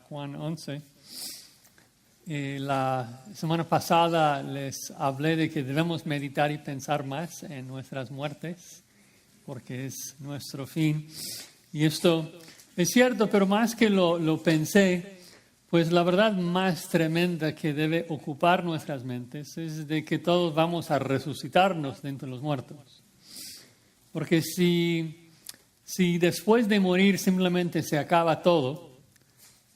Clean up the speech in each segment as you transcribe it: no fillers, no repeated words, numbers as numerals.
Juan 11. La semana pasada les hablé de que debemos meditar y pensar más en nuestras muertes, porque es nuestro fin. Y esto es cierto, pero más que lo pensé, pues la verdad más tremenda que debe ocupar nuestras mentes es de que todos vamos a resucitarnos de entre los muertos. Porque si después de morir simplemente se acaba todo,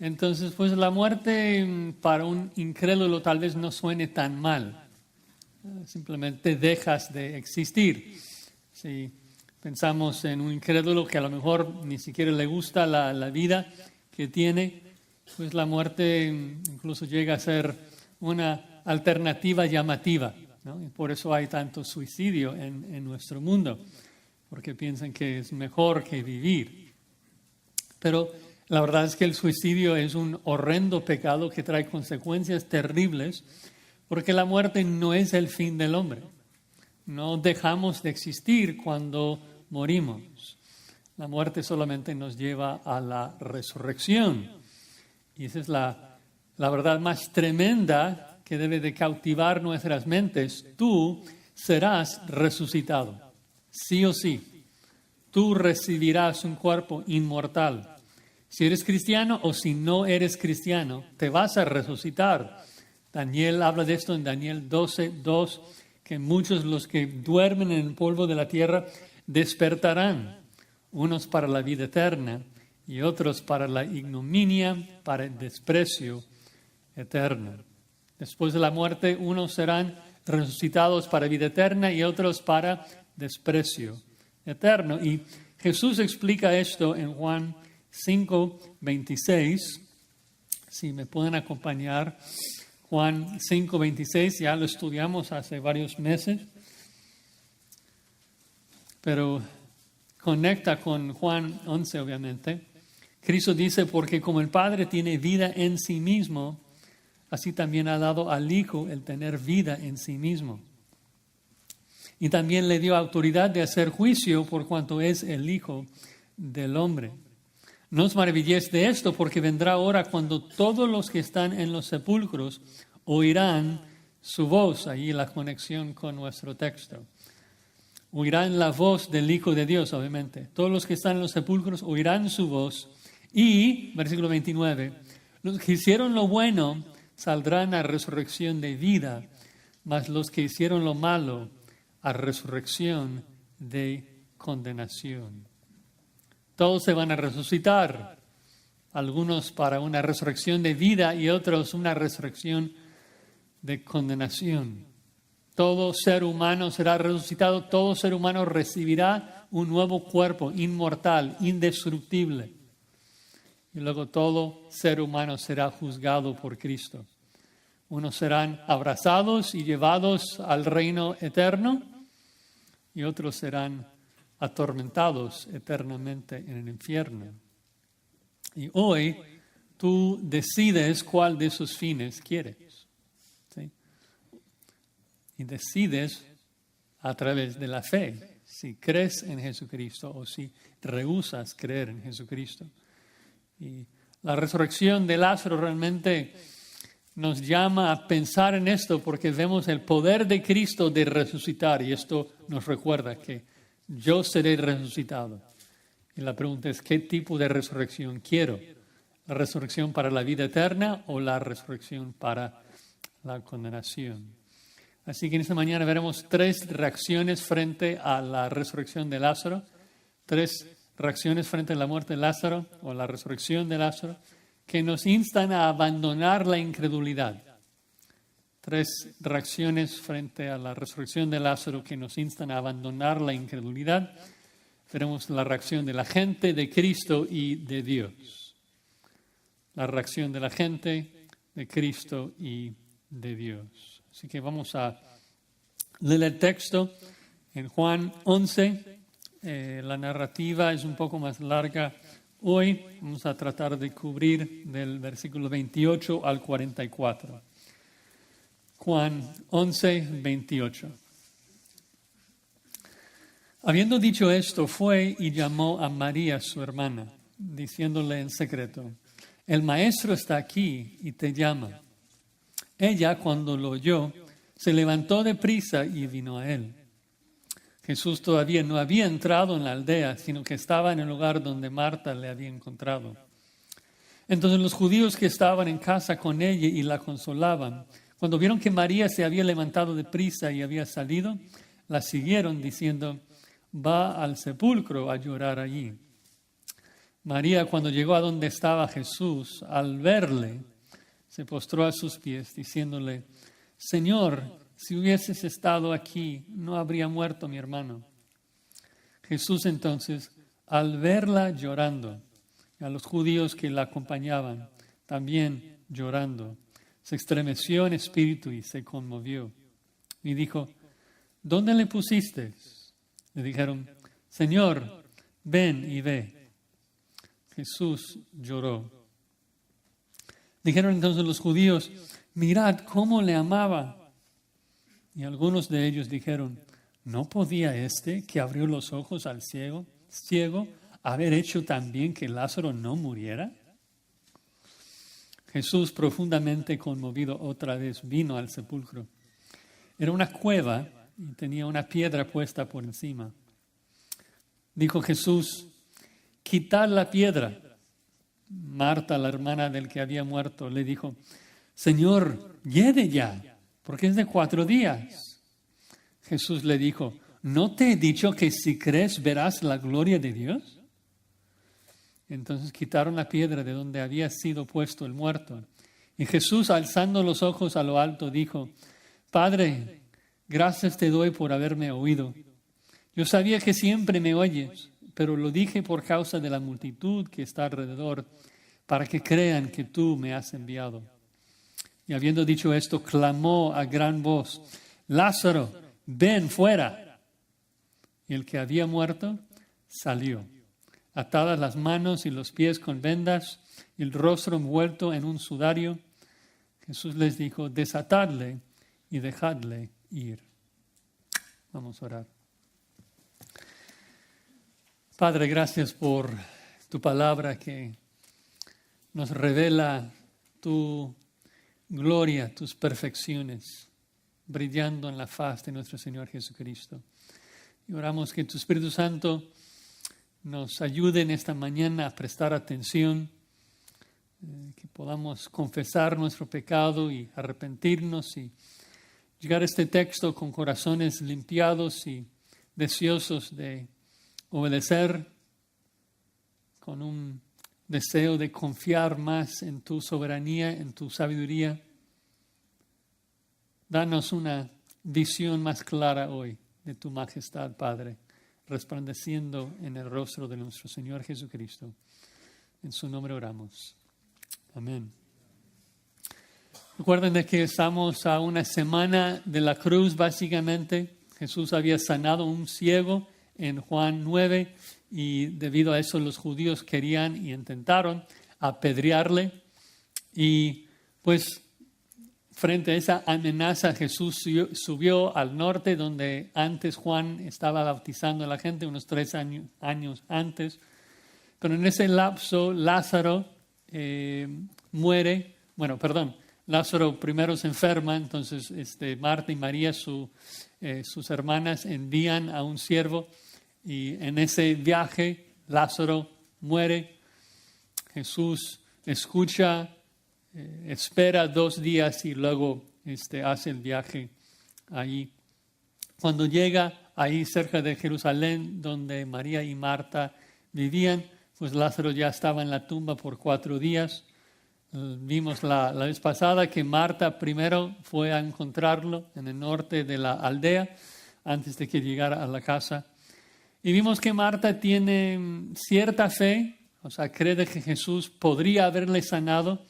entonces pues la muerte para un incrédulo tal vez no suene tan mal. Simplemente dejas de existir. Si pensamos en un incrédulo que a lo mejor ni siquiera le gusta la vida que tiene, pues la muerte incluso llega a ser una alternativa llamativa, ¿no? Y por eso hay tanto suicidio en nuestro mundo, porque piensan que es mejor que vivir. Pero la verdad es que el suicidio es un horrendo pecado que trae consecuencias terribles, porque la muerte no es el fin del hombre. No dejamos de existir cuando morimos. La muerte solamente nos lleva a la resurrección. Y esa es la verdad más tremenda que debe de cautivar nuestras mentes. Tú serás resucitado, sí o sí. Tú recibirás un cuerpo inmortal. Si eres cristiano o si no eres cristiano, te vas a resucitar. Daniel habla de esto en Daniel 12:2, que muchos los que duermen en el polvo de la tierra despertarán, unos para la vida eterna y otros para la ignominia, para el desprecio eterno. Después de la muerte, unos serán resucitados para vida eterna y otros para desprecio eterno. Y Jesús explica esto en Juan 5:26, si me pueden acompañar, Juan 5:26, ya lo estudiamos hace varios meses, pero conecta con Juan 11 obviamente. Cristo dice, porque como el Padre tiene vida en sí mismo, así también ha dado al Hijo el tener vida en sí mismo. Y también le dio autoridad de hacer juicio por cuanto es el Hijo del hombre. No os maravilléis de esto, porque vendrá hora cuando todos los que están en los sepulcros oirán su voz. Ahí la conexión con nuestro texto. Oirán la voz del Hijo de Dios, obviamente. Todos los que están en los sepulcros oirán su voz. Y, versículo 29, los que hicieron lo bueno saldrán a resurrección de vida, mas los que hicieron lo malo a resurrección de condenación. Todos se van a resucitar, algunos para una resurrección de vida y otros una resurrección de condenación. Todo ser humano será resucitado, todo ser humano recibirá un nuevo cuerpo inmortal, indestructible. Y luego todo ser humano será juzgado por Cristo. Unos serán abrazados y llevados al reino eterno y otros serán atormentados eternamente en el infierno. Y hoy tú decides cuál de esos fines quieres. ¿Sí? Y decides a través de la fe, si crees en Jesucristo o si rehusas creer en Jesucristo. Y la resurrección de Lázaro realmente nos llama a pensar en esto porque vemos el poder de Cristo de resucitar y esto nos recuerda que yo seré resucitado. Y la pregunta es, ¿qué tipo de resurrección quiero? ¿La resurrección para la vida eterna o la resurrección para la condenación? Así que en esta mañana veremos 3 reacciones frente a la resurrección de Lázaro, 3 reacciones frente a la muerte de Lázaro o la resurrección de Lázaro, que nos instan a abandonar la incredulidad. 3 reacciones frente a la resurrección de Lázaro que nos instan a abandonar la incredulidad. Veremos la reacción de la gente, de Cristo y de Dios. La reacción de la gente, de Cristo y de Dios. Así que vamos a leer el texto en Juan 11. La narrativa es un poco más larga hoy. Vamos a tratar de cubrir del versículo 28 al 44. Juan 11, 28. Habiendo dicho esto, fue y llamó a María, su hermana, diciéndole en secreto: el maestro está aquí y te llama. Ella, cuando lo oyó, se levantó deprisa y vino a él. Jesús todavía no había entrado en la aldea, sino que estaba en el lugar donde Marta le había encontrado. Entonces los judíos que estaban en casa con ella y la consolaban, cuando vieron que María se había levantado deprisa y había salido, la siguieron diciendo, va al sepulcro a llorar allí. María, cuando llegó a donde estaba Jesús, al verle, se postró a sus pies, diciéndole, Señor, si hubieses estado aquí, no habría muerto mi hermano. Jesús entonces, al verla llorando, a los judíos que la acompañaban, también llorando, se estremeció en espíritu y se conmovió. Y dijo, ¿dónde le pusiste? Le dijeron, Señor, ven y ve. Jesús lloró. Dijeron entonces los judíos, mirad cómo le amaba. Y algunos de ellos dijeron, ¿no podía este que abrió los ojos al ciego haber hecho también que Lázaro no muriera? Jesús, profundamente conmovido otra vez, vino al sepulcro. Era una cueva y tenía una piedra puesta por encima. Dijo Jesús, quitad la piedra. Marta, la hermana del que había muerto, le dijo, Señor, hiede ya, porque es de 4 días. Jesús le dijo, ¿no te he dicho que si crees verás la gloria de Dios? Entonces quitaron la piedra de donde había sido puesto el muerto. Y Jesús, alzando los ojos a lo alto, dijo, Padre, gracias te doy por haberme oído. Yo sabía que siempre me oyes, pero lo dije por causa de la multitud que está alrededor, para que crean que tú me has enviado. Y habiendo dicho esto, clamó a gran voz, Lázaro, ven fuera. Y el que había muerto salió, atadas las manos y los pies con vendas, y el rostro envuelto en un sudario. Jesús les dijo, desatadle y dejadle ir. Vamos a orar. Padre, gracias por tu palabra que nos revela tu gloria, tus perfecciones, brillando en la faz de nuestro Señor Jesucristo. Y oramos que tu Espíritu Santo nos ayude en esta mañana a prestar atención, que podamos confesar nuestro pecado y arrepentirnos y llegar a este texto con corazones limpiados y deseosos de obedecer, con un deseo de confiar más en tu soberanía, en tu sabiduría. Danos una visión más clara hoy de tu majestad, Padre, resplandeciendo en el rostro de nuestro Señor Jesucristo. En su nombre oramos. Amén. Recuerden de que estamos a una semana de la cruz, básicamente. Jesús había sanado a un ciego en Juan 9 y debido a eso los judíos querían y intentaron apedrearle. Y pues frente a esa amenaza Jesús subió al norte donde antes Juan estaba bautizando a la gente, unos 3 años antes. Pero en ese lapso Lázaro muere. Lázaro primero se enferma, entonces Marta y María, sus hermanas, envían a un siervo y en ese viaje Lázaro muere. Jesús escucha, espera 2 días y luego hace el viaje ahí. Cuando llega ahí cerca de Jerusalén, donde María y Marta vivían, pues Lázaro ya estaba en la tumba por 4 días. Vimos la vez pasada que Marta primero fue a encontrarlo en el norte de la aldea antes de que llegara a la casa. Y vimos que Marta tiene cierta fe, o sea, cree que Jesús podría haberle sanado.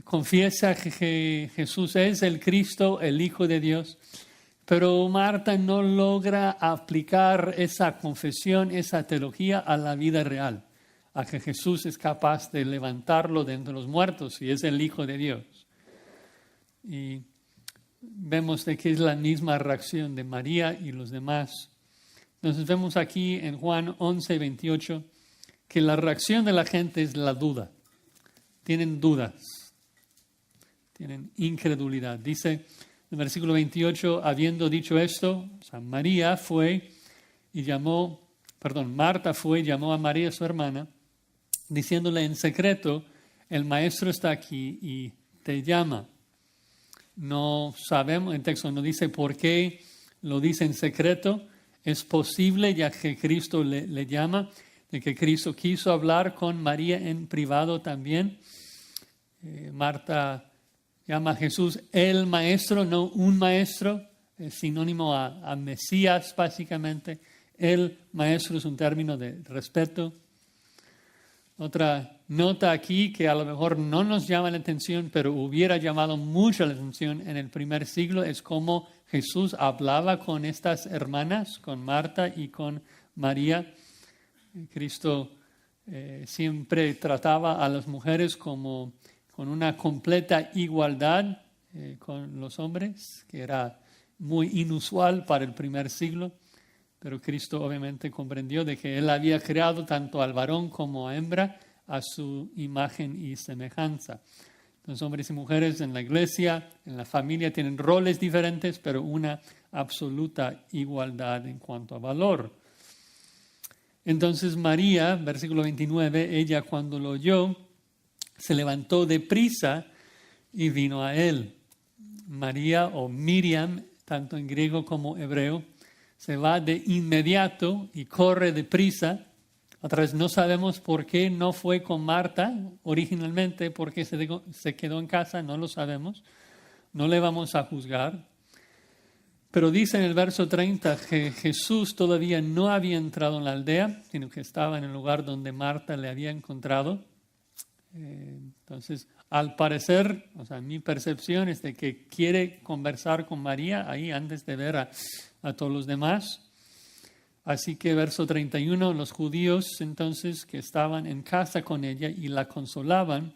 Confiesa que Jesús es el Cristo, el Hijo de Dios. Pero Marta no logra aplicar esa confesión, esa teología a la vida real, a que Jesús es capaz de levantarlo de entre los muertos y es el Hijo de Dios. Y vemos de que es la misma reacción de María y los demás. Entonces vemos aquí en Juan 11:28 que la reacción de la gente es la duda. tienen dudas, tienen incredulidad. Dice en el versículo 28, habiendo dicho esto, o sea, Marta fue y llamó a María, su hermana, diciéndole en secreto, el maestro está aquí y te llama. No sabemos, el texto no dice por qué lo dice en secreto. Es posible, ya que Cristo le llama, de que Cristo quiso hablar con María en privado también. Marta llama a Jesús el maestro, no un maestro, es sinónimo a Mesías básicamente. El maestro es un término de respeto. Otra nota aquí que a lo mejor no nos llama la atención, pero hubiera llamado mucho la atención en el primer siglo, es cómo Jesús hablaba con estas hermanas, con Marta y con María. Cristo siempre trataba a las mujeres con una completa igualdad con los hombres, que era muy inusual para el primer siglo. Pero Cristo obviamente comprendió de que Él había creado tanto al varón como a hembra a su imagen y semejanza. Entonces, hombres y mujeres en la iglesia, en la familia, tienen roles diferentes, pero una absoluta igualdad en cuanto a valor. Entonces María, versículo 29, ella cuando lo oyó, se levantó deprisa y vino a Él. María o Miriam, tanto en griego como hebreo, se va de inmediato y corre deprisa. Otra vez no sabemos por qué no fue con Marta originalmente, por qué se quedó en casa, no lo sabemos. No le vamos a juzgar. Pero dice en el verso 30 que Jesús todavía no había entrado en la aldea, sino que estaba en el lugar donde Marta le había encontrado. Entonces, al parecer, o sea, mi percepción es de que quiere conversar con María ahí antes de ver a todos los demás. Así que verso 31, los judíos entonces que estaban en casa con ella y la consolaban,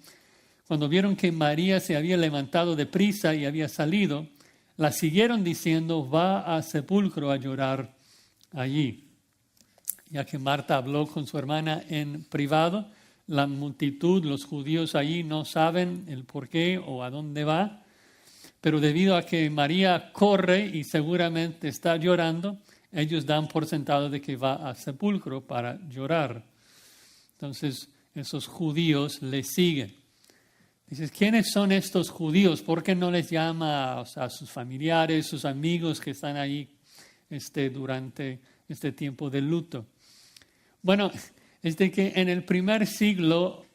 cuando vieron que María se había levantado deprisa y había salido, la siguieron diciendo, va al sepulcro a llorar allí. Ya que Marta habló con su hermana en privado, la multitud, los judíos allí no saben el por qué o a dónde va, pero debido a que María corre y seguramente está llorando, ellos dan por sentado de que va al sepulcro para llorar. Entonces, esos judíos le siguen. Dices, ¿quiénes son estos judíos? ¿Por qué no les llama a sus familiares, sus amigos que están ahí durante este tiempo de luto? Bueno, es de que en el primer siglo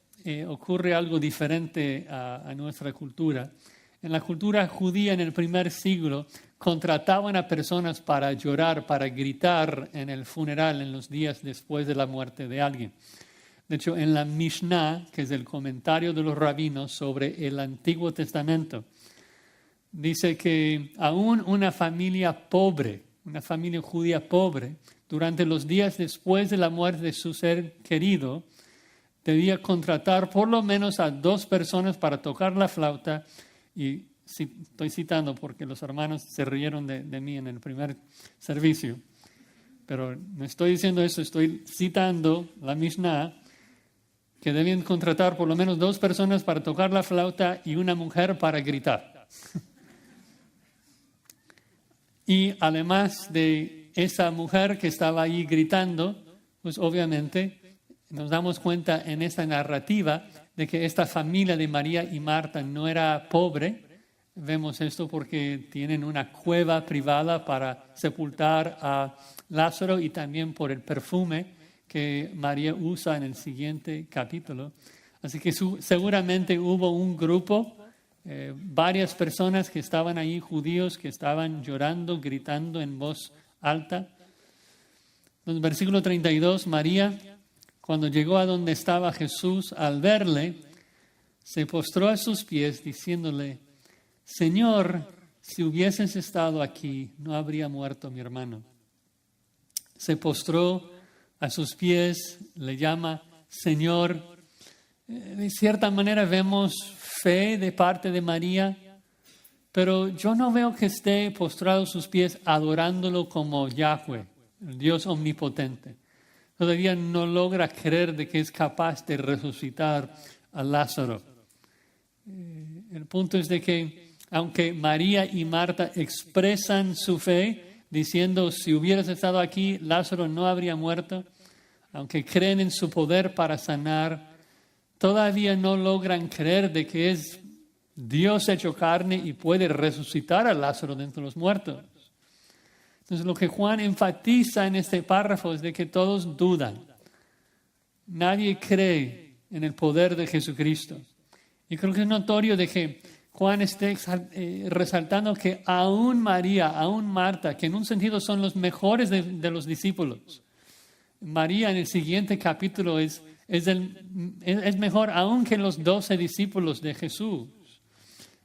ocurre algo diferente a nuestra cultura. En la cultura judía en el primer siglo contrataban a personas para llorar, para gritar en el funeral, en los días después de la muerte de alguien. De hecho, en la Mishnah, que es el comentario de los rabinos sobre el Antiguo Testamento, dice que aún una familia pobre, una familia judía pobre, durante los días después de la muerte de su ser querido, debía contratar por lo menos a 2 personas para tocar la flauta. Y estoy citando porque los hermanos se rieron de mí en el primer servicio. Pero no estoy diciendo eso, estoy citando la Mishnah, que debían contratar por lo menos 2 personas para tocar la flauta y una mujer para gritar. Y además de esa mujer que estaba ahí gritando, pues obviamente nos damos cuenta en esta narrativa de que esta familia de María y Marta no era pobre. Vemos esto porque tienen una cueva privada para sepultar a Lázaro y también por el perfume que María usa en el siguiente capítulo. Así que seguramente hubo un grupo, varias personas que estaban ahí, judíos, que estaban llorando, gritando en voz alta. En el versículo 32, María, cuando llegó a donde estaba Jesús, al verle, se postró a sus pies diciéndole, Señor, si hubieses estado aquí, no habría muerto mi hermano. Se postró a sus pies, le llama Señor. De cierta manera vemos fe de parte de María, pero yo no veo que esté postrado a sus pies adorándolo como Yahweh, el Dios omnipotente. Todavía no logra creer de que es capaz de resucitar a Lázaro. El punto es de que aunque María y Marta expresan su fe, diciendo, si hubieras estado aquí, Lázaro no habría muerto, aunque creen en su poder para sanar, todavía no logran creer de que es Dios hecho carne y puede resucitar a Lázaro de entre los muertos. Entonces lo que Juan enfatiza en este párrafo es de que todos dudan. Nadie cree en el poder de Jesucristo. Y creo que es notorio de que Juan esté resaltando que aún María, aún Marta, que en un sentido son los mejores de los discípulos. María en el siguiente capítulo es mejor aún que los 12 discípulos de Jesús.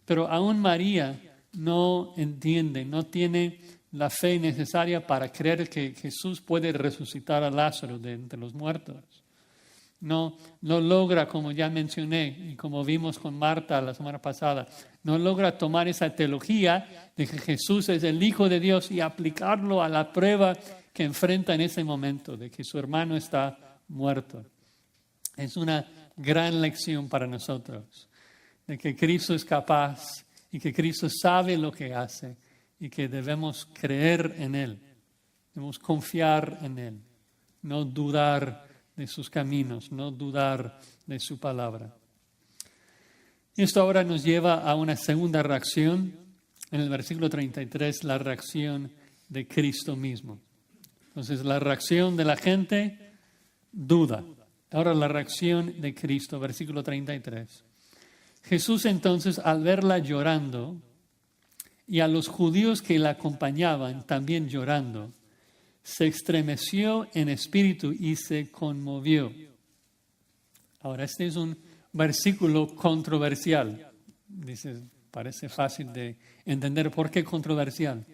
Pero aún María no entiende, no tiene la fe necesaria para creer que Jesús puede resucitar a Lázaro de entre los muertos. No logra, como ya mencioné y como vimos con Marta la semana pasada, no logra tomar esa teología de que Jesús es el Hijo de Dios y aplicarlo a la prueba que enfrenta en ese momento, de que su hermano está muerto. Es una gran lección para nosotros, de que Cristo es capaz y que Cristo sabe lo que hace y que debemos creer en Él, debemos confiar en Él, no dudar de sus caminos, no dudar de su palabra. Esto ahora nos lleva a una segunda reacción, en el versículo 33, la reacción de Cristo mismo. Entonces, la reacción de la gente, duda. Ahora la reacción de Cristo, versículo 33. Jesús entonces, al verla llorando, y a los judíos que la acompañaban también llorando, se estremeció en espíritu y se conmovió. Ahora, este es un versículo controversial. Dice, parece fácil de entender. ¿Por qué controversial?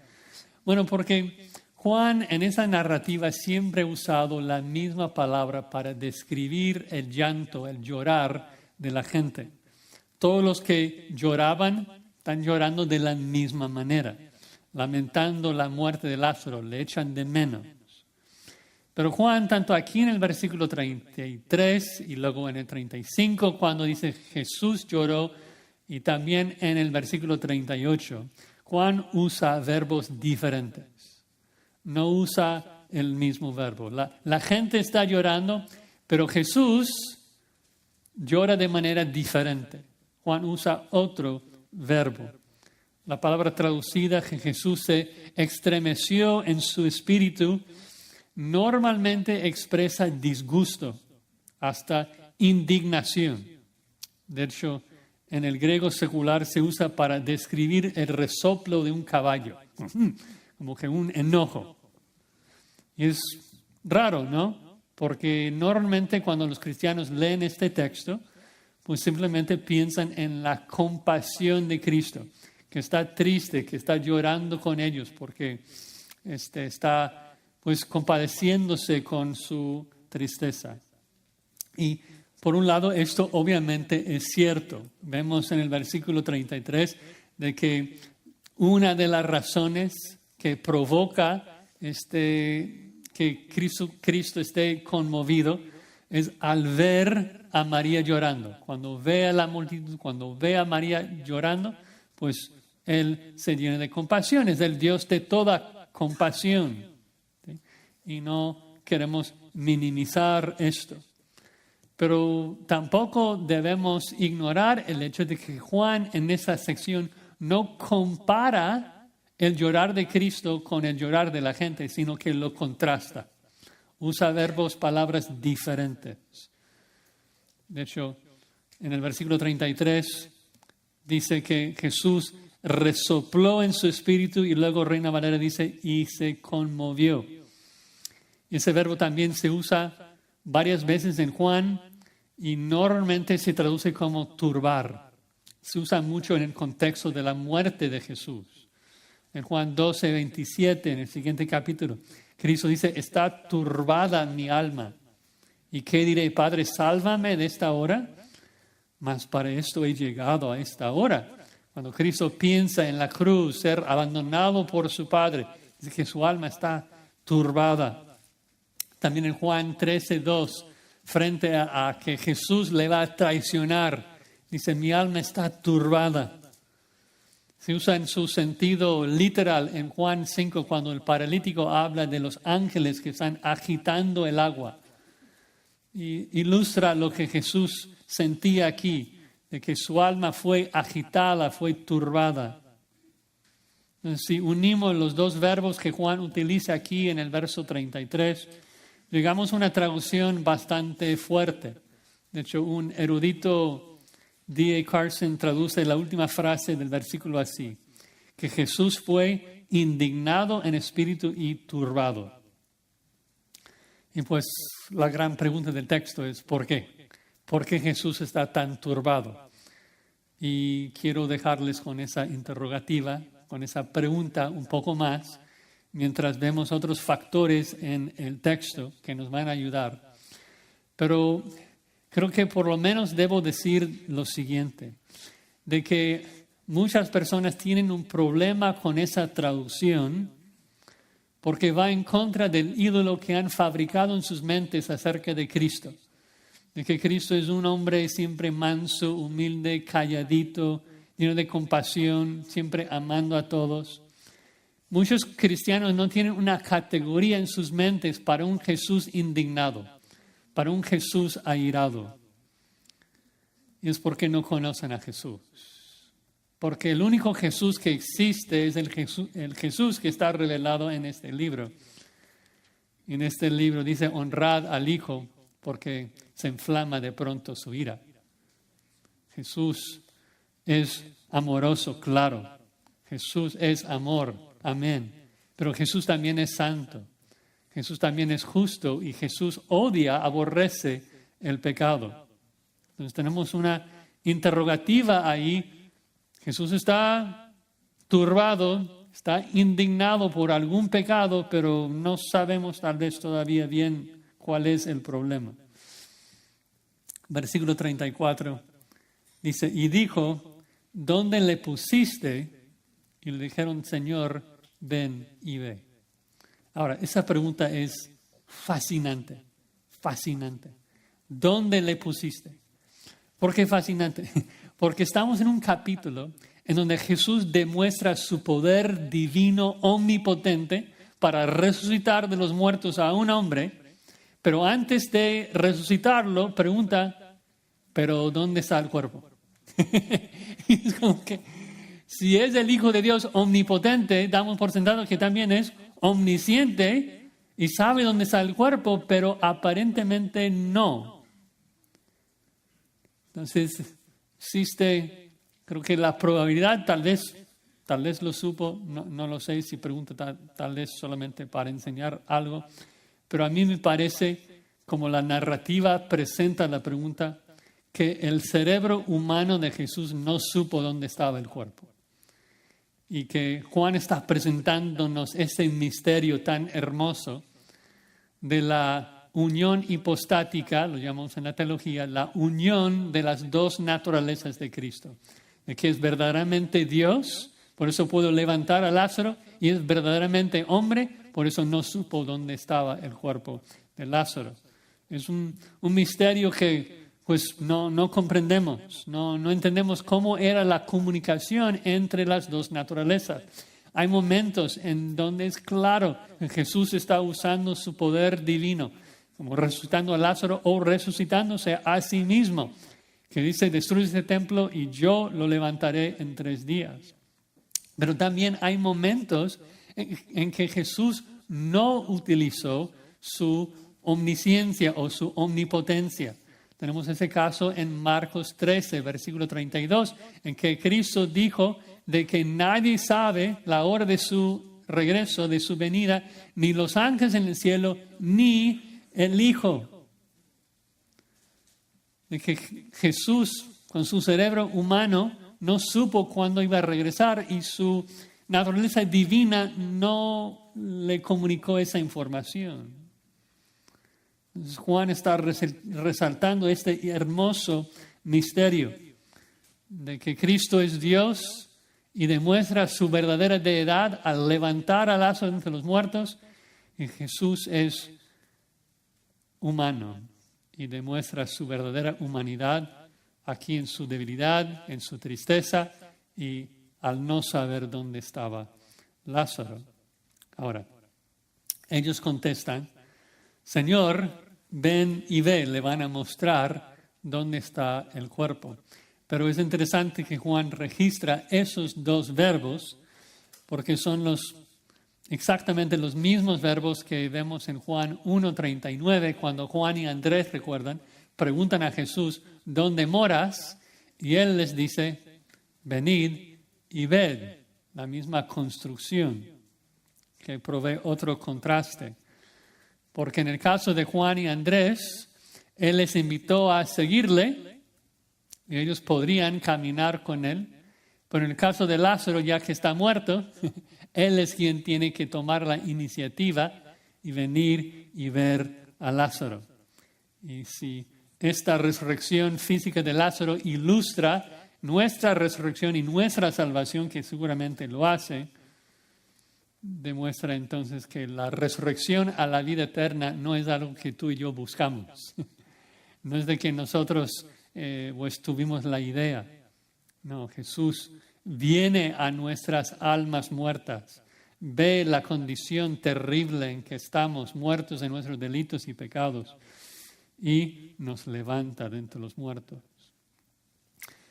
Bueno, porque Juan en esa narrativa siempre ha usado la misma palabra para describir el llanto, el llorar de la gente. Todos los que lloraban están llorando de la misma manera, lamentando la muerte de Lázaro, le echan de menos. Pero Juan, tanto aquí en el versículo 33 y luego en el 35, cuando dice Jesús lloró, y también en el versículo 38, Juan usa verbos diferentes. No usa el mismo verbo. La gente está llorando, pero Jesús llora de manera diferente. Juan usa otro verbo. La palabra traducida que Jesús se estremeció en su espíritu normalmente expresa disgusto, hasta indignación. De hecho, en el griego secular se usa para describir el resoplo de un caballo, como que un enojo. Y es raro, ¿no? Porque normalmente cuando los cristianos leen este texto, pues simplemente piensan en la compasión de Cristo, que está triste, que está llorando con ellos, porque está pues compadeciéndose con su tristeza. Y por un lado, esto obviamente es cierto. Vemos en el versículo 33 de que una de las razones que provoca que Cristo esté conmovido es al ver a María llorando. Cuando ve a la multitud, cuando ve a María llorando, pues Él se llena de compasión. Es el Dios de toda compasión. ¿Sí? Y no queremos minimizar esto. Pero tampoco debemos ignorar el hecho de que Juan en esa sección no compara el llorar de Cristo con el llorar de la gente, sino que lo contrasta. Usa verbos, palabras diferentes. De hecho, en el versículo 33 dice que Jesús resopló en su espíritu y luego Reina Valera dice, y se conmovió. Ese verbo también se usa varias veces en Juan y normalmente se traduce como turbar. Se usa mucho en el contexto de la muerte de Jesús. En Juan 12, 27, en el siguiente capítulo, Cristo dice, está turbada mi alma. ¿Y qué diré? Padre, sálvame de esta hora. Mas para esto he llegado a esta hora. Cuando Cristo piensa en la cruz, ser abandonado por su Padre, dice que su alma está turbada. También en Juan 13, 2, frente a que Jesús le va a traicionar, Dice, mi alma está turbada. Se usa en su sentido literal en Juan 5 cuando el paralítico habla de los ángeles que están agitando el agua. Y ilustra lo que Jesús sentía aquí, de que su alma fue agitada, fue turbada. Entonces, si unimos los dos verbos que Juan utiliza aquí en el verso 33, llegamos a una traducción bastante fuerte. De hecho, un erudito, D.A. Carson, traduce la última frase del versículo así, que Jesús fue indignado en espíritu y turbado. Y pues la gran pregunta del texto es, ¿por qué? ¿Por qué Jesús está tan turbado? Y quiero dejarles con esa interrogativa, con esa pregunta un poco más, mientras vemos otros factores en el texto que nos van a ayudar. Pero creo que por lo menos debo decir lo siguiente, de que muchas personas tienen un problema con esa traducción porque va en contra del ídolo que han fabricado en sus mentes acerca de Cristo. De que Cristo es un hombre siempre manso, humilde, calladito, lleno de compasión, siempre amando a todos. Muchos cristianos no tienen una categoría en sus mentes para un Jesús indignado, para un Jesús airado. Y es porque no conocen a Jesús. Porque el único Jesús que existe es el Jesús que está revelado en este libro. En este libro dice, honrad al Hijo, porque se inflama de pronto su ira. Jesús es amoroso, claro. Jesús es amor, amén. Pero Jesús también es santo. Jesús también es justo y Jesús odia, aborrece el pecado. Entonces tenemos una interrogativa ahí. Jesús está turbado, está indignado por algún pecado, pero no sabemos tal vez todavía bien cuál es el problema. Versículo 34 dice, y dijo, ¿dónde le pusiste? Y le dijeron, Señor, ven y ve. Ahora, esa pregunta es fascinante, fascinante. ¿Dónde le pusiste? ¿Por qué fascinante? Porque estamos en un capítulo en donde Jesús demuestra su poder divino omnipotente para resucitar de los muertos a un hombre, pero antes de resucitarlo pregunta, ¿pero dónde está el cuerpo? Y es como que si es el Hijo de Dios omnipotente, damos por sentado que también es omnisciente y sabe dónde está el cuerpo, pero aparentemente no. Entonces, existe, creo que la probabilidad, tal vez lo supo, no lo sé, si pregunta tal vez solamente para enseñar algo, pero a mí me parece, como la narrativa presenta la pregunta, que el cerebro humano de Jesús no supo dónde estaba el cuerpo. Y que Juan está presentándonos ese misterio tan hermoso de la unión hipostática, lo llamamos en la teología, la unión de las dos naturalezas de Cristo. De que es verdaderamente Dios, por eso pudo levantar a Lázaro, y es verdaderamente hombre, por eso no supo dónde estaba el cuerpo de Lázaro. Es un misterio que pues no comprendemos, no entendemos cómo era la comunicación entre las dos naturalezas. Hay momentos en donde es claro que Jesús está usando su poder divino, como resucitando a Lázaro o resucitándose a sí mismo, que dice, destruye este templo y yo lo levantaré en 3 días. Pero también hay momentos en que Jesús no utilizó su omnisciencia o su omnipotencia. Tenemos ese caso en Marcos 13, versículo 32, en que Cristo dijo de que nadie sabe la hora de su regreso, de su venida, ni los ángeles en el cielo, ni el Hijo. De que Jesús, con su cerebro humano, no supo cuándo iba a regresar y su naturaleza divina no le comunicó esa información. Juan está resaltando este hermoso misterio de que Cristo es Dios y demuestra su verdadera deidad al levantar a Lázaro entre los muertos, y Jesús es humano y demuestra su verdadera humanidad aquí en su debilidad, en su tristeza y al no saber dónde estaba Lázaro. Ahora, ellos contestan, Señor, ven y ve, le van a mostrar dónde está el cuerpo. Pero es interesante que Juan registra esos dos verbos porque son exactamente los mismos verbos que vemos en Juan 1:39, cuando Juan y Andrés, recuerdan, preguntan a Jesús, ¿dónde moras? Y él les dice, venid y ved, la misma construcción que provee otro contraste. Porque en el caso de Juan y Andrés, él les invitó a seguirle y ellos podrían caminar con él. Pero en el caso de Lázaro, ya que está muerto, él es quien tiene que tomar la iniciativa y venir y ver a Lázaro. Y si esta resurrección física de Lázaro ilustra nuestra resurrección y nuestra salvación, que seguramente lo hace, demuestra entonces que la resurrección a la vida eterna no es algo que tú y yo buscamos. No es de que nosotros pues tuvimos la idea. No, Jesús viene a nuestras almas muertas, ve la condición terrible en que estamos, muertos en nuestros delitos y pecados, y nos levanta de entre los muertos.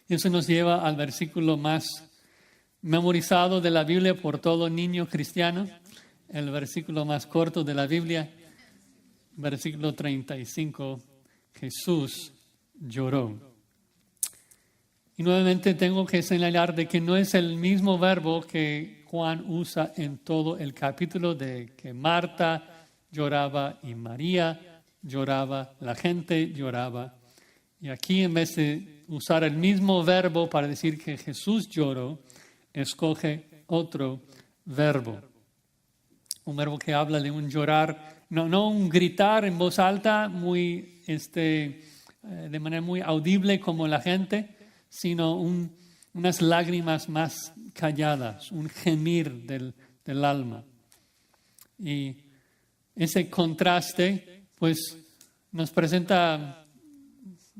Y eso nos lleva al versículo más memorizado de la Biblia por todo niño cristiano, el versículo más corto de la Biblia, versículo 35, Jesús lloró. Y nuevamente tengo que señalar de que no es el mismo verbo que Juan usa en todo el capítulo, de que Marta lloraba y María lloraba, la gente lloraba. Y aquí, en vez de usar el mismo verbo para decir que Jesús lloró, escoge otro verbo. Un verbo que habla de un llorar, no un gritar en voz alta, de manera muy audible como la gente, sino unas lágrimas más calladas, un gemir del alma. Y ese contraste, pues, nos presenta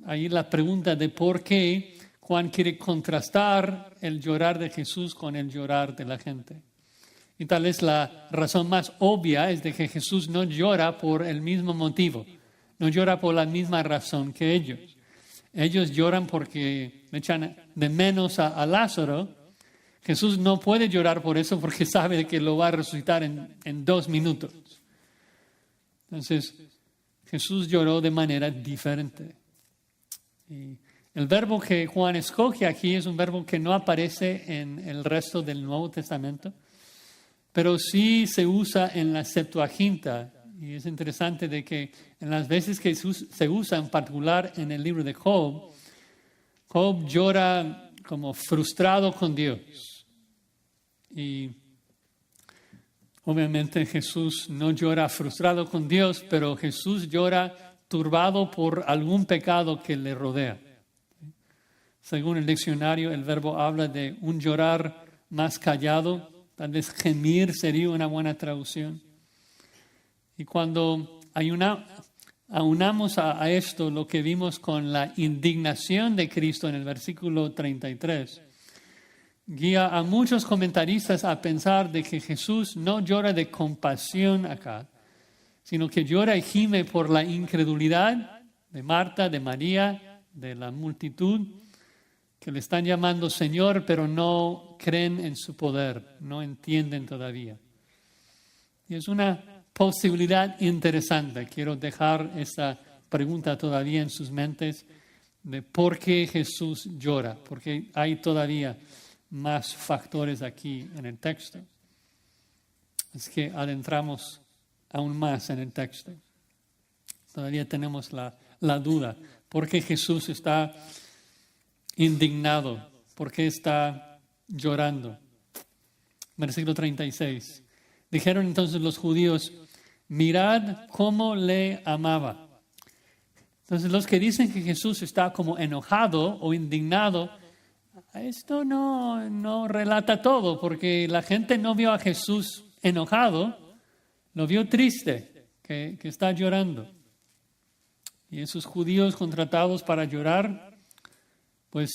ahí la pregunta de por qué Juan quiere contrastar el llorar de Jesús con el llorar de la gente. Y tal vez la razón más obvia es de que Jesús no llora por el mismo motivo, no llora por la misma razón que ellos. Ellos lloran porque echan de menos a Lázaro. Jesús no puede llorar por eso porque sabe que lo va a resucitar en 2 minutos. Entonces, Jesús lloró de manera diferente. Y el verbo que Juan escoge aquí es un verbo que no aparece en el resto del Nuevo Testamento, pero sí se usa en la Septuaginta. Y es interesante de que en las veces que se usa, en particular en el libro de Job, Job llora como frustrado con Dios. Y obviamente Jesús no llora frustrado con Dios, pero Jesús llora turbado por algún pecado que le rodea. Según el diccionario, el verbo habla de un llorar más callado, tal vez gemir sería una buena traducción. Y cuando aunamos a esto lo que vimos con la indignación de Cristo en el versículo 33, guía a muchos comentaristas a pensar de que Jesús no llora de compasión acá, sino que llora y gime por la incredulidad de Marta, de María, de la multitud, que le están llamando Señor, pero no creen en su poder, no entienden todavía. Y es una posibilidad interesante. Quiero dejar esta pregunta todavía en sus mentes de por qué Jesús llora, porque hay todavía más factores aquí en el texto. Es que adentramos aún más en el texto. Todavía tenemos la duda. ¿Por qué Jesús está indignado? ¿Por qué está llorando? Versículo 36. Dijeron entonces los judíos, mirad cómo le amaba. Entonces los que dicen que Jesús está como enojado o indignado, esto no relata todo, porque la gente no vio a Jesús enojado, lo vio triste, que está llorando. Y esos judíos contratados para llorar pues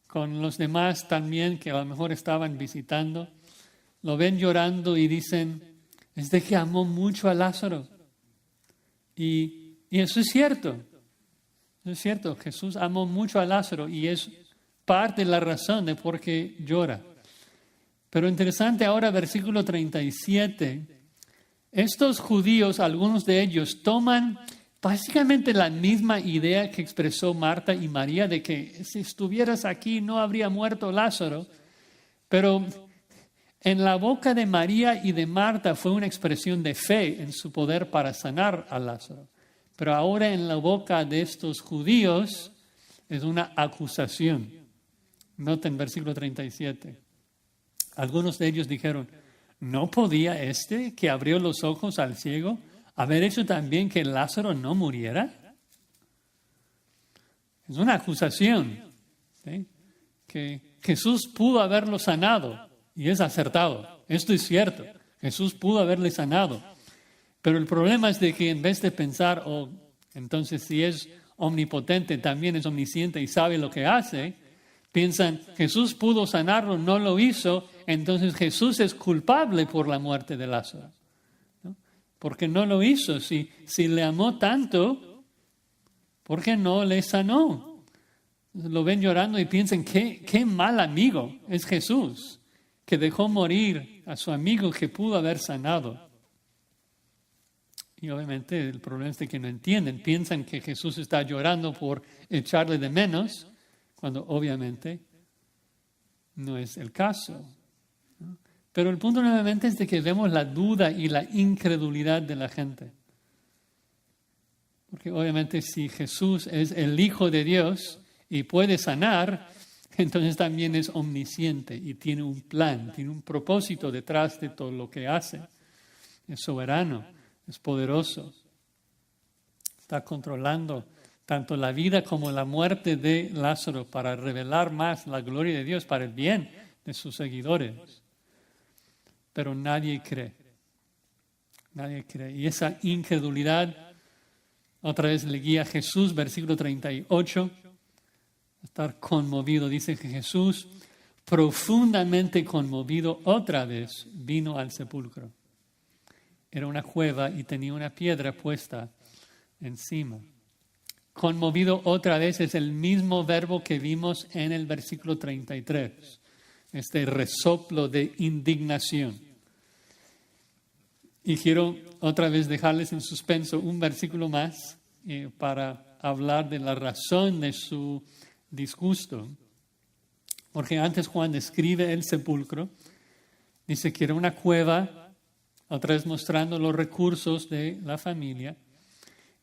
con los demás también que a lo mejor estaban visitando, lo ven llorando y dicen, es de que amó mucho a Lázaro. Y eso es cierto. Es cierto, Jesús amó mucho a Lázaro y es parte de la razón de por qué llora. Pero interesante ahora, versículo 37, estos judíos, algunos de ellos, toman básicamente la misma idea que expresó Marta y María de que si estuvieras aquí no habría muerto Lázaro, pero en la boca de María y de Marta fue una expresión de fe en su poder para sanar a Lázaro. Pero ahora en la boca de estos judíos es una acusación. Noten versículo 37. Algunos de ellos dijeron, ¿no podía este que abrió los ojos al ciego haber hecho también que Lázaro no muriera? Es una acusación, ¿sí? Que Jesús pudo haberlo sanado y es acertado. Esto es cierto. Jesús pudo haberle sanado. Pero el problema es de que en vez de pensar, entonces si es omnipotente, también es omnisciente y sabe lo que hace, piensan, Jesús pudo sanarlo, no lo hizo, entonces Jesús es culpable por la muerte de Lázaro, ¿no? Porque no lo hizo. Si le amó tanto, ¿por qué no le sanó? Lo ven llorando y piensan, qué mal amigo es Jesús, que dejó morir a su amigo que pudo haber sanado. Y obviamente el problema es de que no entienden, piensan que Jesús está llorando por echarle de menos, cuando obviamente no es el caso, ¿no? Pero el punto nuevamente es de que vemos la duda y la incredulidad de la gente. Porque obviamente si Jesús es el Hijo de Dios y puede sanar, entonces también es omnisciente y tiene un plan, tiene un propósito detrás de todo lo que hace. Es soberano, es poderoso, está controlando tanto la vida como la muerte de Lázaro para revelar más la gloria de Dios para el bien de sus seguidores. Pero nadie cree. Nadie cree. Y esa incredulidad otra vez le guía a Jesús, versículo 38, estar conmovido. Dice que Jesús, profundamente conmovido, otra vez vino al sepulcro. Era una cueva y tenía una piedra puesta encima. Conmovido otra vez es el mismo verbo que vimos en el versículo 33, este resoplo de indignación. Y quiero otra vez dejarles en suspenso un versículo más para hablar de la razón de su disgusto. Porque antes Juan describe el sepulcro, dice que era una cueva, otra vez mostrando los recursos de la familia,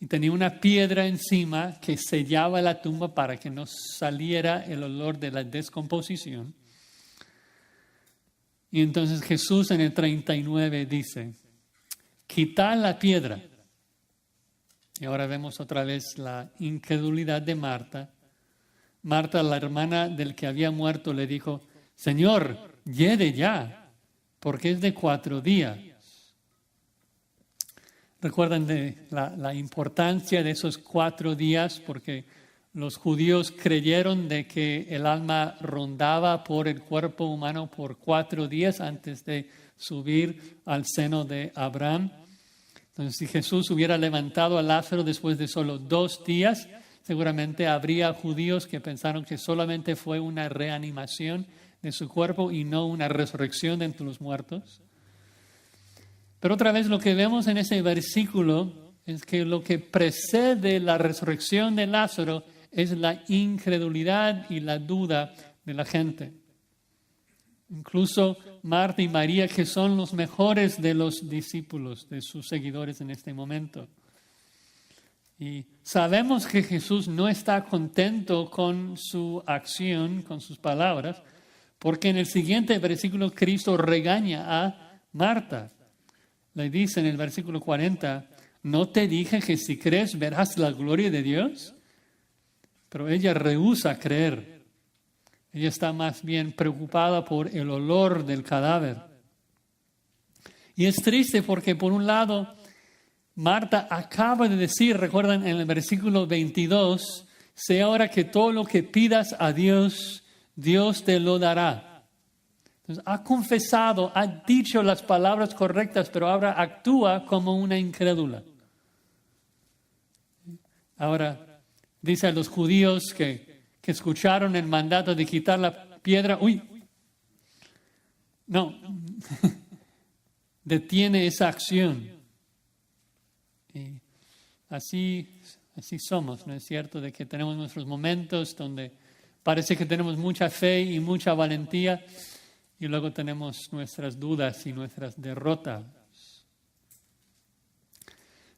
y tenía una piedra encima que sellaba la tumba para que no saliera el olor de la descomposición. Y entonces Jesús en el 39 dice, quitad la piedra. Y ahora vemos otra vez la incredulidad de Marta. Marta, la hermana del que había muerto, le dijo, Señor, hiede ya, porque es de 4 días. ¿Recuerdan de la importancia de esos 4 días? Porque los judíos creyeron de que el alma rondaba por el cuerpo humano por 4 días antes de subir al seno de Abraham. Entonces, si Jesús hubiera levantado a Lázaro después de solo 2 días, seguramente habría judíos que pensaron que solamente fue una reanimación de su cuerpo y no una resurrección de entre los muertos. Pero otra vez lo que vemos en ese versículo es que lo que precede la resurrección de Lázaro es la incredulidad y la duda de la gente. Incluso Marta y María, que son los mejores de los discípulos, de sus seguidores en este momento. Y sabemos que Jesús no está contento con su acción, con sus palabras, porque en el siguiente versículo Cristo regaña a Marta. Le dice en el versículo 40, ¿no te dije que si crees verás la gloria de Dios? Pero ella rehúsa creer. Ella está más bien preocupada por el olor del cadáver. Y es triste porque por un lado, Marta acaba de decir, recuerdan en el versículo 22, sé ahora que todo lo que pidas a Dios, Dios te lo dará. Entonces, ha confesado, ha dicho las palabras correctas, pero ahora actúa como una incrédula. Ahora, dice a los judíos que escucharon el mandato de quitar la piedra, no, detiene esa acción. Y así somos, ¿no es cierto? De que tenemos nuestros momentos donde parece que tenemos mucha fe y mucha valentía y luego tenemos nuestras dudas y nuestras derrotas.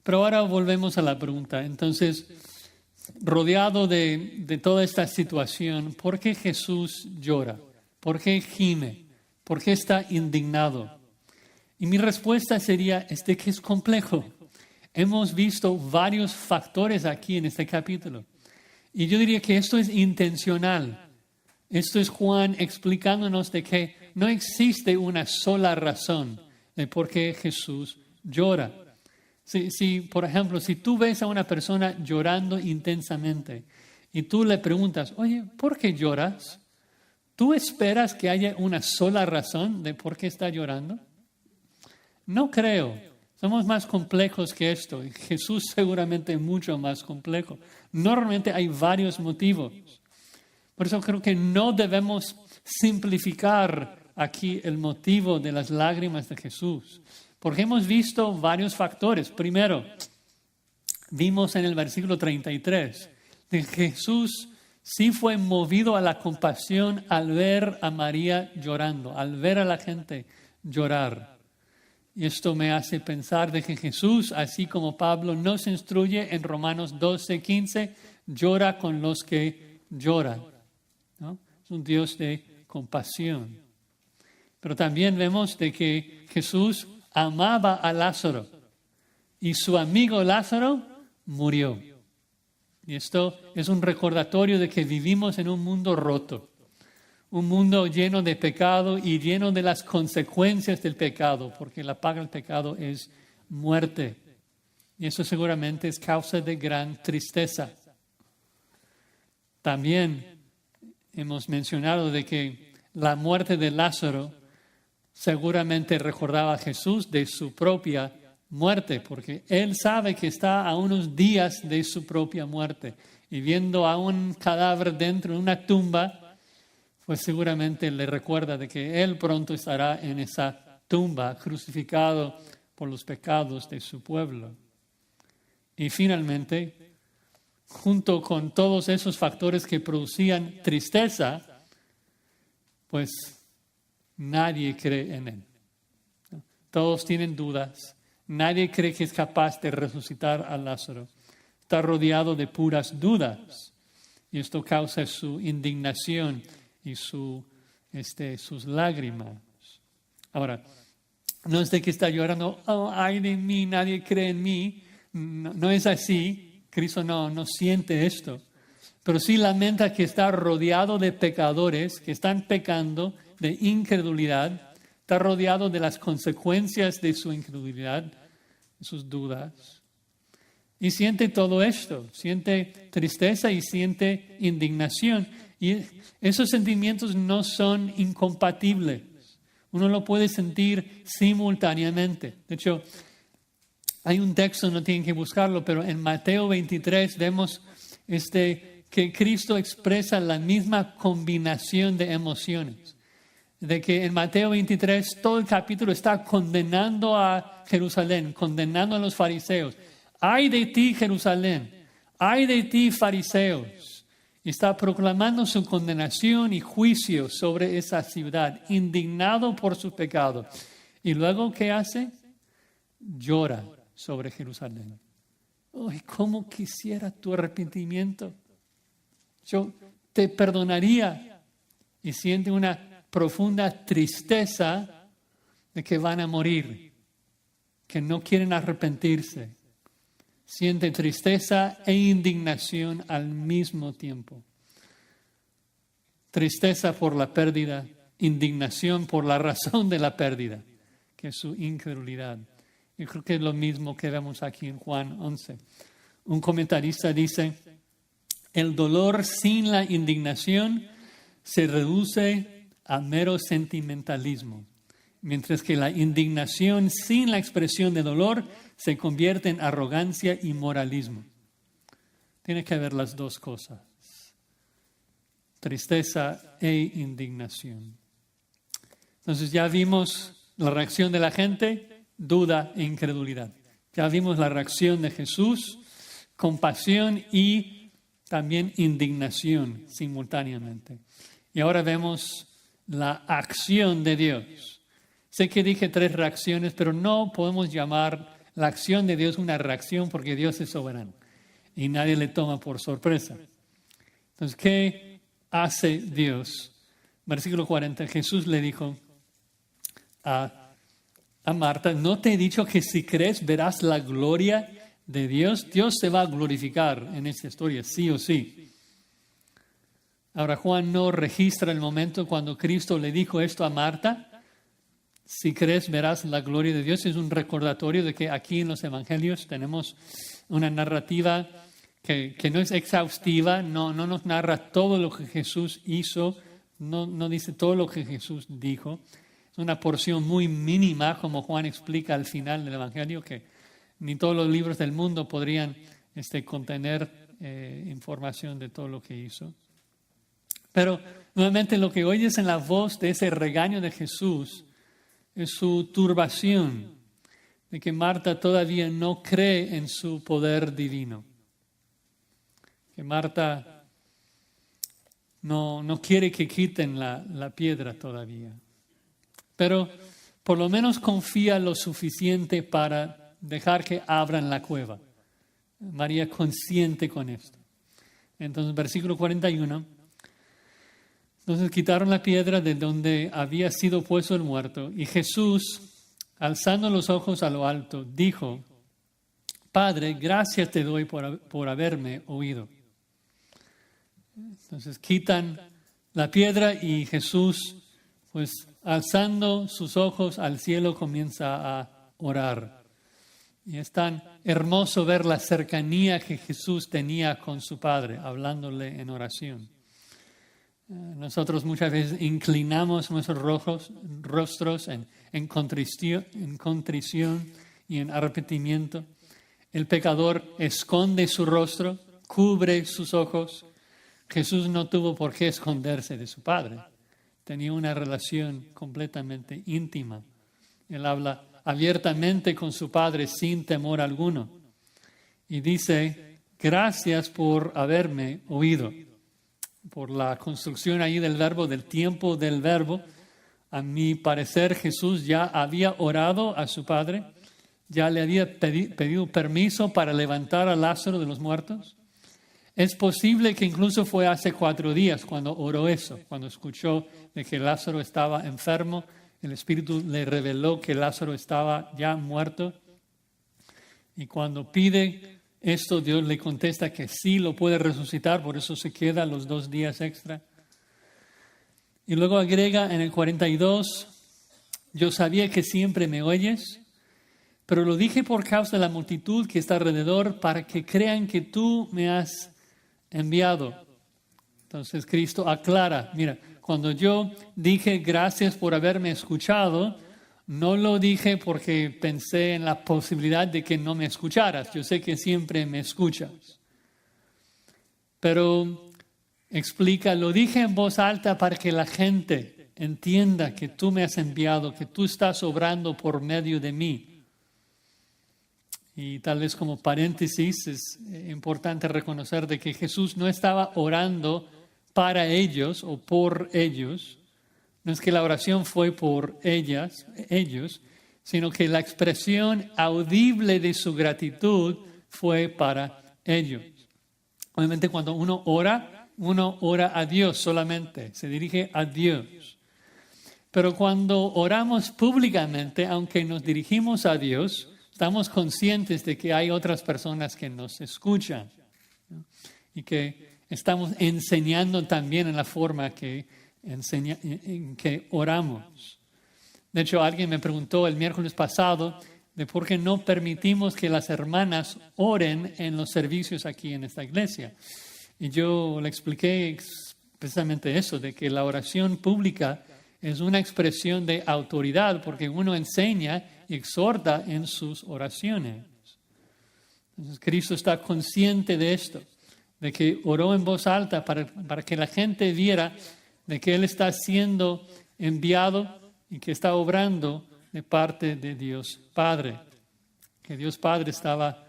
Pero ahora volvemos a la pregunta. Entonces, rodeado de toda esta situación, ¿por qué Jesús llora? ¿Por qué gime? ¿Por qué está indignado? Y mi respuesta sería que es complejo. Hemos visto varios factores aquí en este capítulo. Y yo diría que esto es intencional. Esto es Juan explicándonos de que no existe una sola razón de por qué Jesús llora. Por ejemplo, si tú ves a una persona llorando intensamente y tú le preguntas, oye, ¿por qué lloras? ¿Tú esperas que haya una sola razón de por qué está llorando? No creo. Somos más complejos que esto. Y Jesús seguramente es mucho más complejo. Normalmente hay varios motivos. Por eso creo que no debemos simplificar aquí el motivo de las lágrimas de Jesús. Porque hemos visto varios factores. Primero, vimos en el versículo 33 que Jesús sí fue movido a la compasión al ver a María llorando, al ver a la gente llorar. Y esto me hace pensar de que Jesús, así como Pablo nos instruye en Romanos 12:15, llora con los que lloran, ¿no? Es un Dios de compasión. Pero también vemos de que Jesús amaba a Lázaro y su amigo Lázaro murió. Y esto es un recordatorio de que vivimos en un mundo roto, un mundo lleno de pecado y lleno de las consecuencias del pecado, porque la paga del pecado es muerte. Y eso seguramente es causa de gran tristeza. También hemos mencionado de que la muerte de Lázaro seguramente recordaba a Jesús de su propia muerte, porque él sabe que está a unos días de su propia muerte. Y viendo a un cadáver dentro de una tumba, pues seguramente le recuerda de que él pronto estará en esa tumba, crucificado por los pecados de su pueblo. Y finalmente, junto con todos esos factores que producían tristeza, pues nadie cree en él. Todos tienen dudas. Nadie cree que es capaz de resucitar a Lázaro. Está rodeado de puras dudas. Y esto causa su indignación y sus lágrimas. Ahora, no es de que está llorando, ay de mí, nadie cree en mí. No es así. Cristo no siente esto. Pero sí lamenta que está rodeado de pecadores que están pecando de incredulidad. Está rodeado de las consecuencias de su incredulidad, de sus dudas. Y siente todo esto. Siente tristeza y siente indignación. Y esos sentimientos no son incompatibles. Uno lo puede sentir simultáneamente. De hecho, hay un texto, no tienen que buscarlo, pero en Mateo 23 vemos que Cristo expresa la misma combinación de emociones. De que en Mateo 23 todo el capítulo está condenando a Jerusalén, condenando a los fariseos. ¡Ay de ti, Jerusalén! ¡Ay de ti, fariseos! Y está proclamando su condenación y juicio sobre esa ciudad, indignado por su pecado. Y luego, ¿qué hace? Llora sobre Jerusalén. ¡Ay, cómo quisiera tu arrepentimiento! Yo te perdonaría. Y siente una profunda tristeza de que van a morir, que no quieren arrepentirse. Siente tristeza e indignación al mismo tiempo. Tristeza por la pérdida, indignación por la razón de la pérdida, que es su incredulidad. Y creo que es lo mismo que vemos aquí en Juan 11. Un comentarista dice, El dolor sin la indignación se reduce a mero sentimentalismo, mientras que la indignación sin la expresión de dolor se convierte en arrogancia y moralismo. Tiene que haber las dos cosas, tristeza e indignación. Entonces ya vimos la reacción de la gente, duda e incredulidad. Ya vimos la reacción de Jesús, compasión y también indignación simultáneamente. Y ahora vemos la acción de Dios. Sé que dije 3 reacciones, pero no podemos llamar la acción de Dios una reacción porque Dios es soberano y nadie le toma por sorpresa. Entonces, ¿qué hace Dios? Versículo 40, Jesús le dijo a Marta, ¿no te he dicho que si crees verás la gloria de Dios? Dios se va a glorificar en esta historia, sí o sí. Ahora, Juan no registra el momento cuando Cristo le dijo esto a Marta. Si crees verás la gloria de Dios. Es un recordatorio de que aquí en los evangelios tenemos una narrativa que no es exhaustiva, no nos narra todo lo que Jesús hizo, no dice todo lo que Jesús dijo. Es una porción muy mínima, como Juan explica al final del evangelio, que ni todos los libros del mundo podrían contener información de todo lo que hizo. Pero nuevamente lo que oyes en la voz de ese regaño de Jesús es su turbación de que Marta todavía no cree en su poder divino. Que Marta no quiere que quiten la piedra todavía. Pero por lo menos confía lo suficiente para dejar que abran la cueva. María consciente con esto. Entonces, versículo 41. Entonces quitaron la piedra de donde había sido puesto el muerto y Jesús, alzando los ojos a lo alto, dijo, Padre, gracias te doy por haberme oído. Entonces quitan la piedra y Jesús, pues alzando sus ojos al cielo, comienza a orar. Y es tan hermoso ver la cercanía que Jesús tenía con su Padre, hablándole en oración. Nosotros muchas veces inclinamos nuestros rostros en contrición y en arrepentimiento. El pecador esconde su rostro, cubre sus ojos. Jesús no tuvo por qué esconderse de su Padre. Tenía una relación completamente íntima. Él habla abiertamente con su Padre sin temor alguno. Y dice, gracias por haberme oído. Por la construcción ahí del verbo, del tiempo del verbo, a mi parecer Jesús ya había orado a su Padre, ya le había pedido permiso para levantar a Lázaro de los muertos. Es posible que incluso fue hace 4 días cuando oró eso, cuando escuchó de que Lázaro estaba enfermo, el Espíritu le reveló que Lázaro estaba ya muerto. Y cuando pide esto, Dios le contesta que sí lo puede resucitar, por eso se queda los 2 días extra. Y luego agrega en el 42, yo sabía que siempre me oyes, pero lo dije por causa de la multitud que está alrededor, para que crean que tú me has enviado. Entonces Cristo aclara, mira, cuando yo dije gracias por haberme escuchado, no lo dije porque pensé en la posibilidad de que no me escucharas. Yo sé que siempre me escuchas. Pero explica, lo dije en voz alta para que la gente entienda que tú me has enviado, que tú estás obrando por medio de mí. Y tal vez como paréntesis es importante reconocer de que Jesús no estaba orando para ellos o por ellos. No es que la oración fue por ellos, sino que la expresión audible de su gratitud fue para ellos. Obviamente cuando uno ora a Dios solamente, se dirige a Dios. Pero cuando oramos públicamente, aunque nos dirigimos a Dios, estamos conscientes de que hay otras personas que nos escuchan, ¿no? Y que estamos enseñando también en la forma en que oramos. De hecho, alguien me preguntó el miércoles pasado de por qué no permitimos que las hermanas oren en los servicios aquí en esta iglesia. Y yo le expliqué precisamente eso, de que la oración pública es una expresión de autoridad porque uno enseña y exhorta en sus oraciones. Entonces, Cristo está consciente de esto, de que oró en voz alta para que la gente viera de que Él está siendo enviado y que está obrando de parte de Dios Padre. Que Dios Padre estaba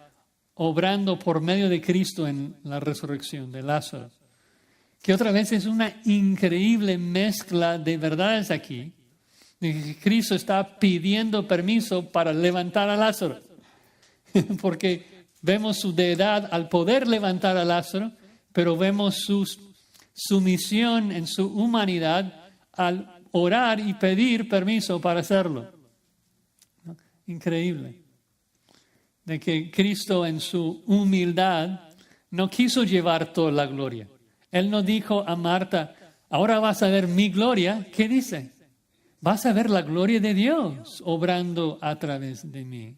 obrando por medio de Cristo en la resurrección de Lázaro. Que otra vez es una increíble mezcla de verdades aquí, de que Cristo está pidiendo permiso para levantar a Lázaro, porque vemos su deidad al poder levantar a Lázaro, pero vemos su sumisión en su humanidad al orar y pedir permiso para hacerlo. ¿No? Increíble. De que Cristo en su humildad no quiso llevar toda la gloria. Él no dijo a Marta, ahora vas a ver mi gloria. ¿Qué dice? Vas a ver la gloria de Dios obrando a través de mí.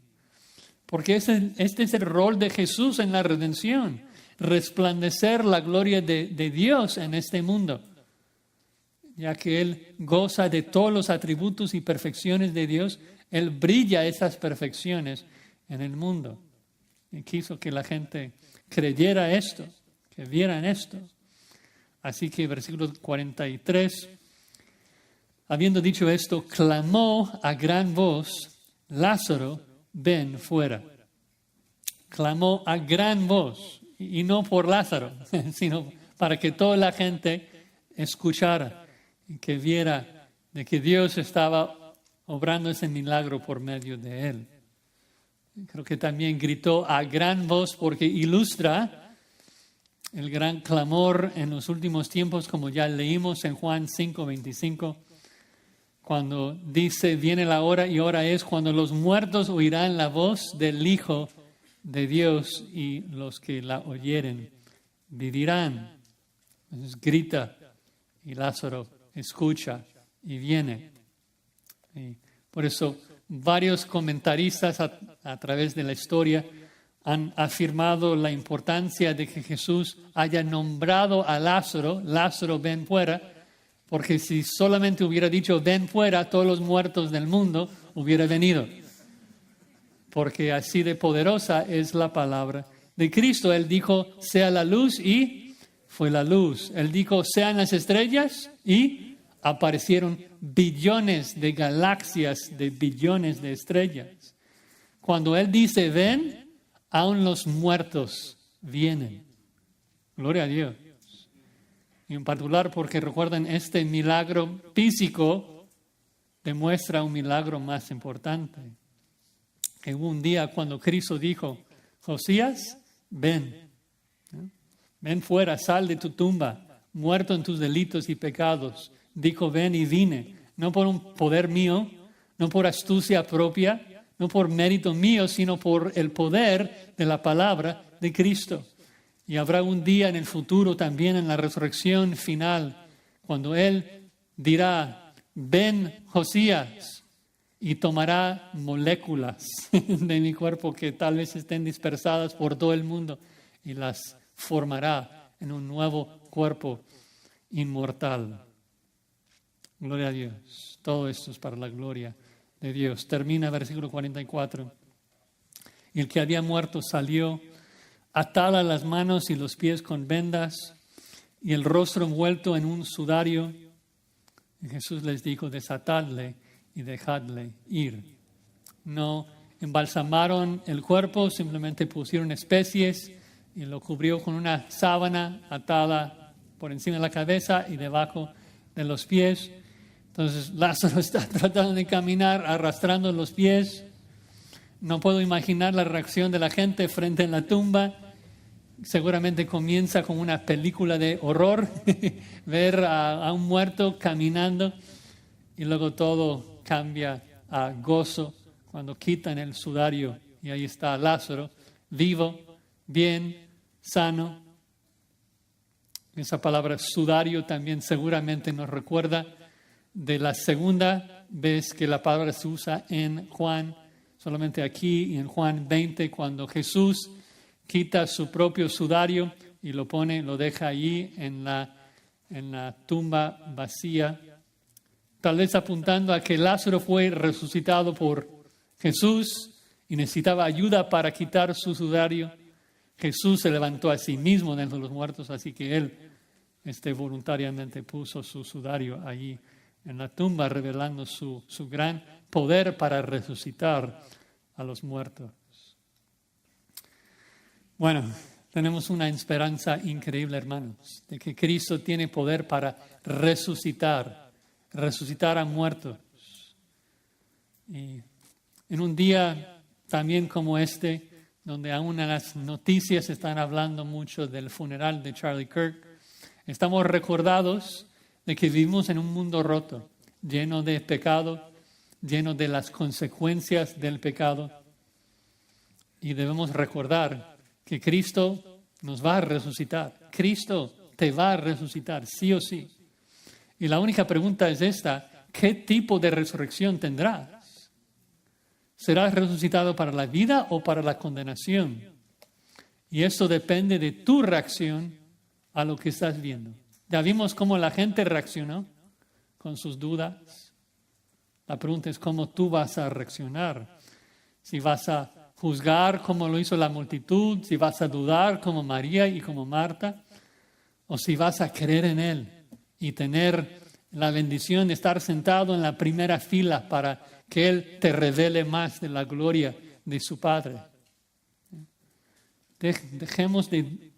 Porque este es el rol de Jesús en la redención. Resplandecer la gloria de Dios en este mundo. Ya que Él goza de todos los atributos y perfecciones de Dios, Él brilla esas perfecciones en el mundo. Y quiso que la gente creyera esto, que vieran esto. Así que versículo 43, habiendo dicho esto, clamó a gran voz, Lázaro, ven fuera. Clamó a gran voz, y no por Lázaro, sino para que toda la gente escuchara y que viera de que Dios estaba obrando ese milagro por medio de él. Creo que también gritó a gran voz porque ilustra el gran clamor en los últimos tiempos, como ya leímos en Juan 5:25, cuando dice, viene la hora y hora es cuando los muertos oirán la voz del Hijo de Dios y los que la oyeren vivirán. Entonces grita y Lázaro escucha y viene. Y por eso varios comentaristas a través de la historia han afirmado la importancia de que Jesús haya nombrado a Lázaro, Lázaro ven fuera, porque si solamente hubiera dicho ven fuera, todos los muertos del mundo hubieran venido. Porque así de poderosa es la palabra de Cristo. Él dijo, sea la luz y fue la luz. Él dijo, sean las estrellas y aparecieron billones de galaxias, de billones de estrellas. Cuando Él dice ven, aún los muertos vienen. Gloria a Dios. Y en particular porque recuerden, este milagro físico demuestra un milagro más importante. Que hubo un día cuando Cristo dijo, Josías, ven. Ven fuera, sal de tu tumba, muerto en tus delitos y pecados. Dijo, ven y vine. No por un poder mío, no por astucia propia, no por mérito mío, sino por el poder de la palabra de Cristo. Y habrá un día en el futuro también en la resurrección final, cuando Él dirá, ven Josías, y tomará moléculas de mi cuerpo que tal vez estén dispersadas por todo el mundo y las formará en un nuevo cuerpo inmortal. Gloria a Dios. Todo esto es para la gloria de Dios. Termina versículo 44. Y el que había muerto salió, atada las manos y los pies con vendas y el rostro envuelto en un sudario. Y Jesús les dijo, desatadle y dejadle ir. No embalsamaron el cuerpo, simplemente pusieron especies y lo cubrió con una sábana atada por encima de la cabeza y debajo de los pies. Entonces Lázaro está tratando de caminar arrastrando los pies. No puedo imaginar la reacción de la gente frente a la tumba. Seguramente comienza como una película de horror, ver a un muerto caminando, y luego todo cambia a gozo cuando quitan el sudario y ahí está Lázaro, vivo, bien, sano. Esa palabra sudario también seguramente nos recuerda de la segunda vez que la palabra se usa en Juan, solamente aquí y en Juan 20, cuando Jesús quita su propio sudario y lo deja allí en la tumba vacía, tal vez apuntando a que Lázaro fue resucitado por Jesús y necesitaba ayuda para quitar su sudario. Jesús se levantó a sí mismo de entre los muertos, así que él voluntariamente puso su sudario allí en la tumba, revelando su gran poder para resucitar a los muertos. Bueno, tenemos una esperanza increíble, hermanos, de que Cristo tiene poder para resucitar a muertos. Y en un día también como donde aún en las noticias están hablando mucho del funeral de Charlie Kirk, estamos recordados de que vivimos en un mundo roto, lleno de pecado, lleno de las consecuencias del pecado. Y debemos recordar que Cristo nos va a resucitar. Cristo te va a resucitar, sí o sí. Y la única pregunta es esta: ¿qué tipo de resurrección tendrás? ¿Serás resucitado para la vida o para la condenación? Y esto depende de tu reacción a lo que estás viendo. Ya vimos cómo la gente reaccionó con sus dudas. La pregunta es cómo tú vas a reaccionar. Si vas a juzgar como lo hizo la multitud, si vas a dudar como María y como Marta, o si vas a creer en Él y tener la bendición de estar sentado en la primera fila para que Él te revele más de la gloria de su Padre. Dejemos de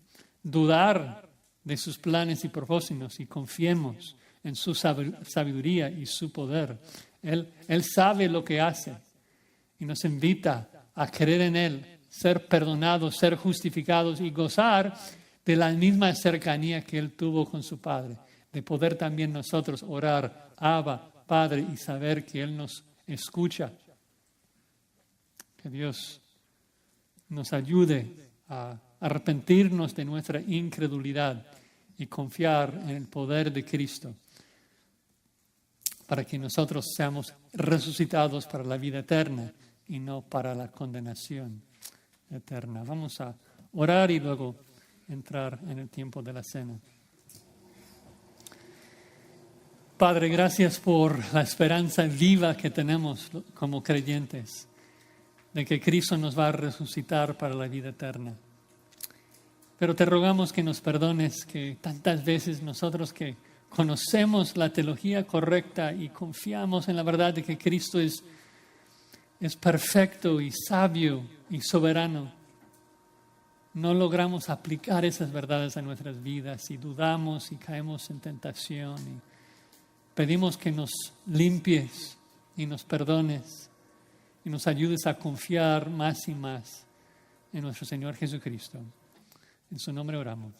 dudar de sus planes y propósitos y confiemos en su sabiduría y su poder. Él sabe lo que hace y nos invita a creer en Él, ser perdonados, ser justificados y gozar de la misma cercanía que Él tuvo con su Padre, de poder también nosotros orar, Abba, Padre, y saber que Él nos escucha. Que Dios nos ayude a arrepentirnos de nuestra incredulidad y confiar en el poder de Cristo para que nosotros seamos resucitados para la vida eterna y no para la condenación eterna. Vamos a orar y luego entrar en el tiempo de la cena. Padre, gracias por la esperanza viva que tenemos como creyentes de que Cristo nos va a resucitar para la vida eterna. Pero te rogamos que nos perdones que tantas veces nosotros que conocemos la teología correcta y confiamos en la verdad de que Cristo es perfecto y sabio y soberano, no logramos aplicar esas verdades a nuestras vidas y dudamos y caemos en tentación y pedimos que nos limpies y nos perdones y nos ayudes a confiar más y más en nuestro Señor Jesucristo. En su nombre oramos.